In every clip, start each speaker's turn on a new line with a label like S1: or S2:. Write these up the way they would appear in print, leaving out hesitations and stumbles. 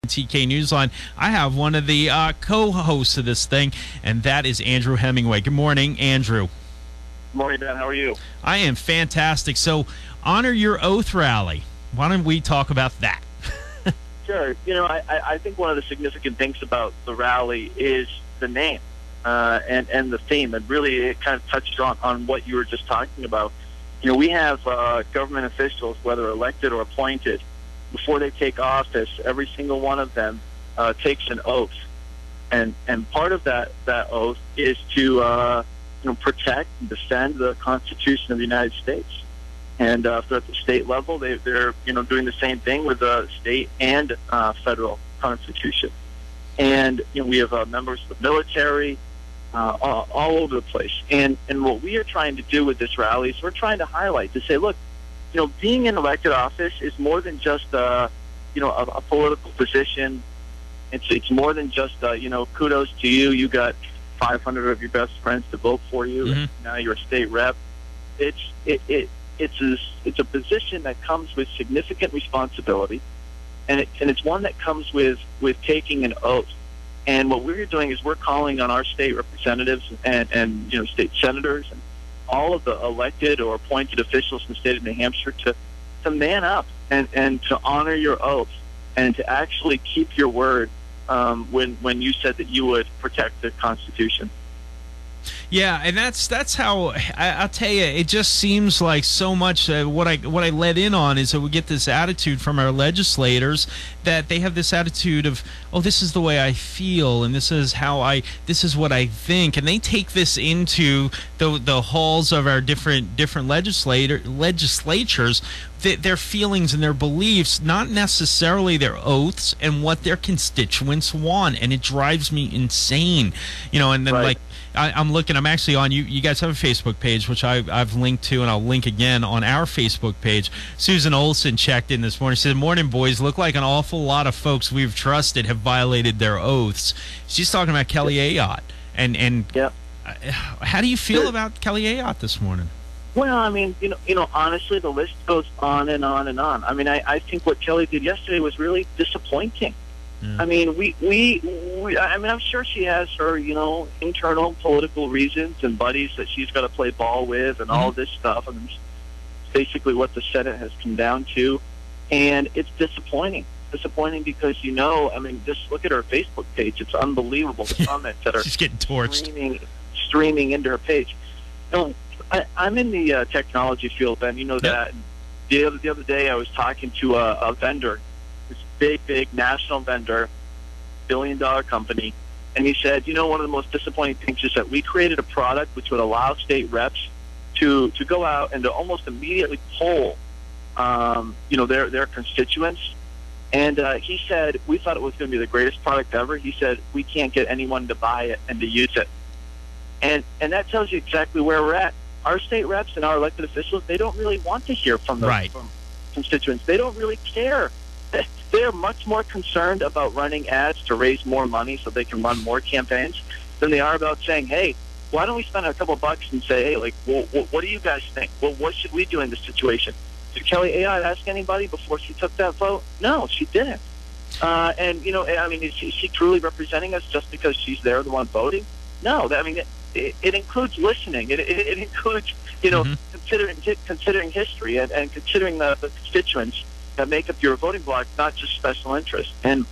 S1: TK Newsline. I have one of the co-hosts of this thing, and that is Andrew Hemingway. Good morning, Andrew.
S2: Good morning, Ben. How are you?
S1: I am fantastic. So, Honor Your Oath rally. Why don't we talk about that?
S2: Sure. I think one of the significant things about the rally is the name and the theme. And really, it kind of touches on what you were just talking about. We have government officials, whether elected or appointed, before they take office, every single one of them takes an oath. And part of that oath is to protect and defend the Constitution of the United States. And at the state level, they're doing the same thing with the state and federal Constitution. And we have members of the military all over the place. And what we are trying to do with this rally is we're trying to highlight, to say, look, being in elected office is more than just a political position. It's more than just kudos to you. You got 500 of your best friends to vote for you.
S1: Mm-hmm.
S2: And now you're a state rep. It's a position that comes with significant responsibility, and it's one that comes with taking an oath. And what we're doing is we're calling on our state representatives and state senators and all of the elected or appointed officials in the state of New Hampshire to man up and to honor your oath and to actually keep your word when you said that you would protect the Constitution.
S1: Yeah, and that's how I'll tell you. It just seems like so much. What I let in on is that we get this attitude from our legislators that they have this attitude of, oh, this is the way I feel, and this is what I think, and they take this into the halls of our different legislatures. Their feelings and their beliefs, not necessarily their oaths and what their constituents want, and it drives me insane. And then
S2: right.
S1: I'm actually on, you guys have a Facebook page, which I've linked to, and I'll link again on our Facebook page. Susan Olson checked in this morning. She said, "Morning, boys. Look like an awful lot of folks we've trusted have violated their oaths." She's talking about Kelly Ayotte. And
S2: yeah.
S1: How do you feel about Kelly Ayotte this morning?
S2: Well, I mean, honestly, the list goes on and on and on. I mean, I think what Kelly did yesterday was really disappointing. Yeah. I mean, I'm sure she has her, internal political reasons and buddies that she's got to play ball with and all this stuff. I mean, it's basically what the Senate has come down to. And it's disappointing. Disappointing because, just look at her Facebook page. It's unbelievable, the comments that are
S1: she's getting torched.
S2: Streaming into her page. I'm in the technology field, Ben. You know that. The other day I was talking to a vendor, this big national vendor, billion-dollar company, and he said, one of the most disappointing things is that we created a product which would allow state reps to go out and to almost immediately poll, their constituents. And he said, we thought it was going to be the greatest product ever. He said, we can't get anyone to buy it and to use it. And that tells you exactly where we're at. Our state reps and our elected officials, they don't really want to hear from from constituents. They don't really care. They're much more concerned about running ads to raise more money so they can run more campaigns than they are about saying, hey, why don't we spend a couple bucks and say, hey, what do you guys think? Well, what should we do in this situation? Did Kelly Ayotte ask anybody before she took that vote? No, she didn't. Is she truly representing us just because she's there, the one voting? No, it includes listening. It includes, considering history and considering the constituents that make up your voting bloc, not just special interests. And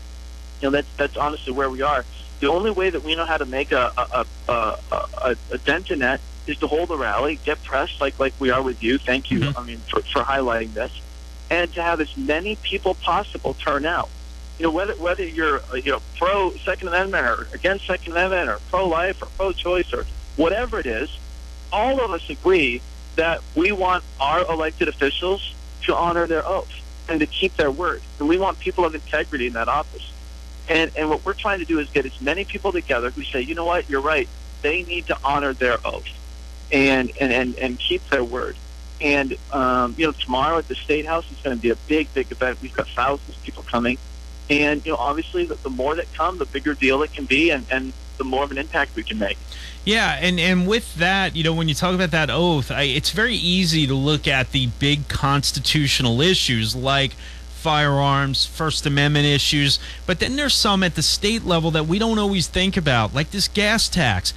S2: that's honestly where we are. The only way that we know how to make a dent in that is to hold a rally, get press like we are with you. Thank you.
S1: Mm-hmm.
S2: For highlighting this, and to have as many people possible turn out. Whether you're pro Second Amendment or against Second Amendment or pro-life or pro-choice or whatever it is, all of us agree that we want our elected officials to honor their oath and to keep their word. And we want people of integrity in that office. And what we're trying to do is get as many people together who say, you know what, you're right. They need to honor their oath and keep their word. And, tomorrow at the State House is going to be a big, big event. We've got thousands of people coming. And, obviously, the more that come, the bigger deal it can be and the more of an impact we can make.
S1: Yeah, and with that, when you talk about that oath, it's very easy to look at the big constitutional issues like firearms, First Amendment issues. But then there's some at the state level that we don't always think about, like this gas tax.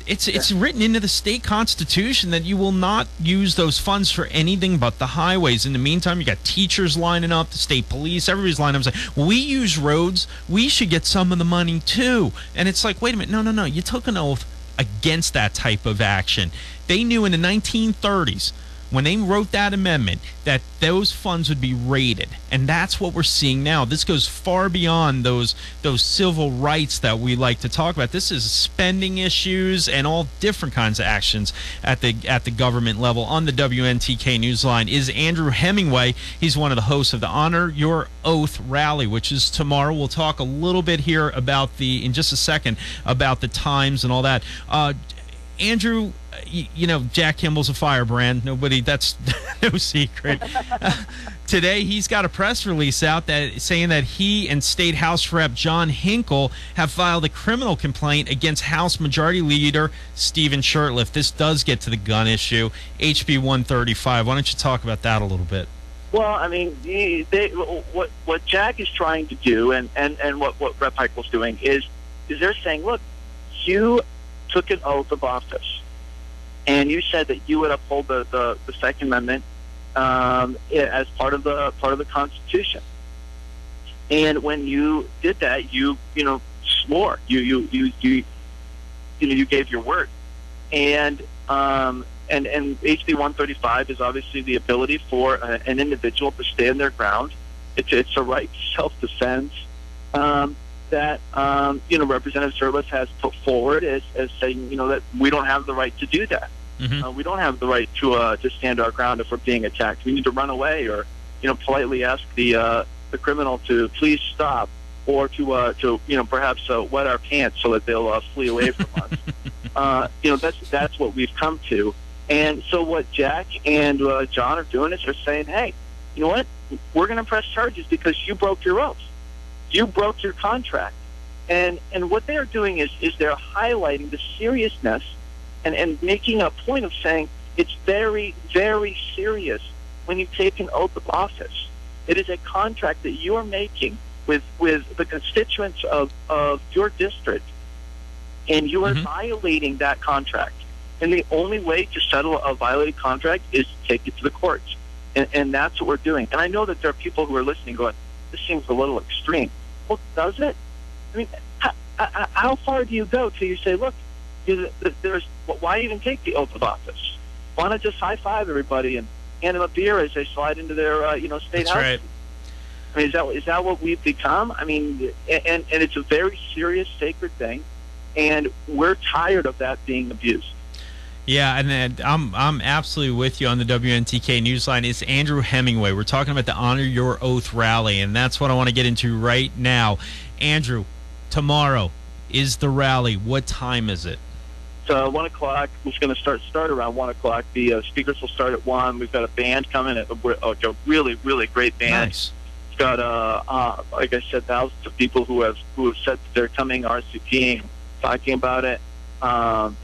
S1: It's written into the state constitution that you will not use those funds for anything but the highways. In the meantime, you got teachers lining up, the state police, everybody's lining up saying, we use roads, we should get some of the money too. And it's like, wait a minute, no. You took an oath against that type of action. They knew in the 1930s, when they wrote that amendment, that those funds would be raided. And that's what we're seeing now. This goes far beyond those civil rights that we like to talk about. This is spending issues and all different kinds of actions at the government level. On the WNTK Newsline is Andrew Hemingway. He's one of the hosts of the Honor Your Oath rally, which is tomorrow. We'll talk a little bit here about in just a second, about the times and all that. Andrew, you know, Jack Kimball's a firebrand. That's no secret. Today, he's got a press release out saying that he and State House Rep John Hinkle have filed a criminal complaint against House Majority Leader Stephen Shurtleff. This does get to the gun issue, HB 135. Why don't you talk about that a little bit?
S2: Well, I mean, what Jack is trying to do, and what Rep Hinkle's doing is they're saying, look, you took an oath of office, and you said that you would uphold the Second Amendment as part of the Constitution. And when you did that, you swore, you gave your word. And HB 135 is obviously the ability for an individual to stand their ground. It's a right to self-defense. That Representative Shurtleff has put forward as saying that we don't have the right to do that. Mm-hmm. We don't have the right to stand our ground if we're being attacked. We need to run away, or politely ask the criminal to please stop, or to perhaps wet our pants so that they'll flee away from us. That's what we've come to. And so what Jack and John are doing is they're saying, hey, you know what? We're going to press charges because you broke your oath. You broke your contract. And what they're doing is they're highlighting the seriousness and making a point of saying it's very, very serious when you take an oath of office. It is a contract that you are making with the constituents of your district, and you are violating that contract. And the only way to settle a violated contract is to take it to the courts. And that's what we're doing. And I know that there are people who are listening going, this seems a little extreme. Well, does it? I mean, how far do you go till you say, look, why even take the oath of office? Why not just high-five everybody and hand them a beer as they slide into their state house? Right. I mean, is that what we've become? I mean, and it's a very serious, sacred thing, and we're tired of that being abused.
S1: Yeah, and I'm absolutely with you on the WNTK Newsline. It's Andrew Hemingway. We're talking about the Honor Your Oath rally, and that's what I want to get into right now. Andrew, tomorrow is the rally. What time is it?
S2: So 1 o'clock. It's going to start around 1 o'clock. The speakers will start at 1. We've got a band coming, a really, really great band. Nice. It's got, like I said, thousands of people who have said that they're coming, RSVPing, talking about it.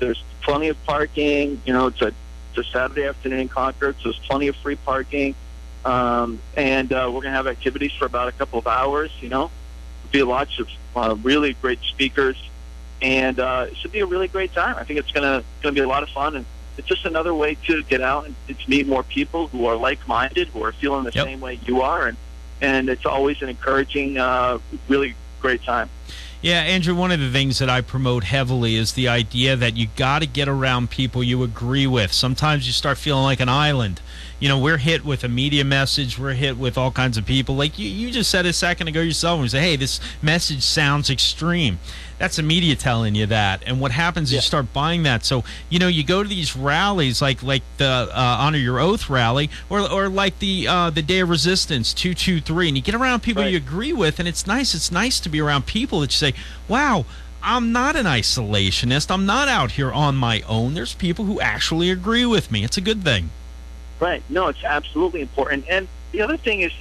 S2: There's plenty of parking. It's a Saturday afternoon in Concord, so there's plenty of free parking. And we're going to have activities for about a couple of hours. There'll be lots of really great speakers, and it should be a really great time. I think it's going to be a lot of fun, and it's just another way to get out and to meet more people who are like-minded, who are feeling the same way you are, and it's always an encouraging, really great time.
S1: Yeah, Andrew, one of the things that I promote heavily is the idea that you got to get around people you agree with. Sometimes you start feeling like an island. We're hit with a media message. We're hit with all kinds of people. Like you just said a second ago yourself, and you say, hey, this message sounds extreme. That's the media telling you that. And what happens is you start buying that. So, you go to these rallies like the Honor Your Oath rally, or like the Day of Resistance 223, and you get around people you agree with, and it's nice. It's nice to be around people that you say, wow, I'm not an isolationist. I'm not out here on my own. There's people who actually agree with me. It's a good thing.
S2: Right. No, it's absolutely important. And the other thing is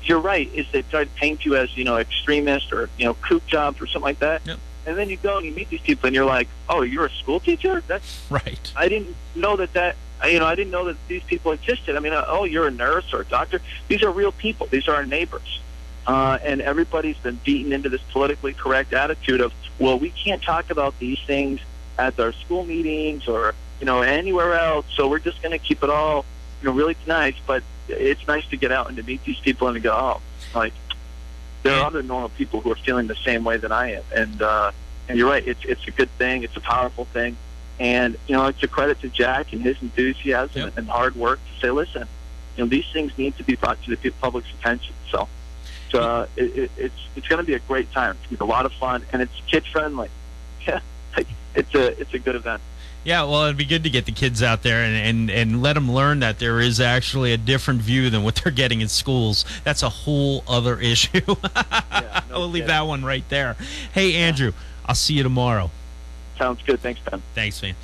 S2: you're right, is they try to paint you as, extremist or, kook jobs or something like that. Yep. And then you go and you meet these people and you're like, oh, you're a school teacher? That's
S1: right.
S2: I didn't know that I didn't know that these people existed. I mean, oh, you're a nurse or a doctor. These are real people. These are our neighbors. And everybody's been beaten into this politically correct attitude of, well, we can't talk about these things at our school meetings or, anywhere else. So we're just going to keep it all, really nice. But it's nice to get out and to meet these people and to go, oh, like, there are other normal people who are feeling the same way that I am. And you're right. It's a good thing. It's a powerful thing. And, it's a credit to Jack and his enthusiasm and hard work to say, listen, these things need to be brought to the public's attention. So it's going to be a great time. It's going to be a lot of fun, and it's kid-friendly. Yeah, it's a good event.
S1: Yeah, well, it'd be good to get the kids out there and let them learn that there is actually a different view than what they're getting in schools. That's a whole other issue. We'll leave that one right there. Hey, Andrew, I'll see you tomorrow.
S2: Sounds good. Thanks, Ben.
S1: Thanks, man.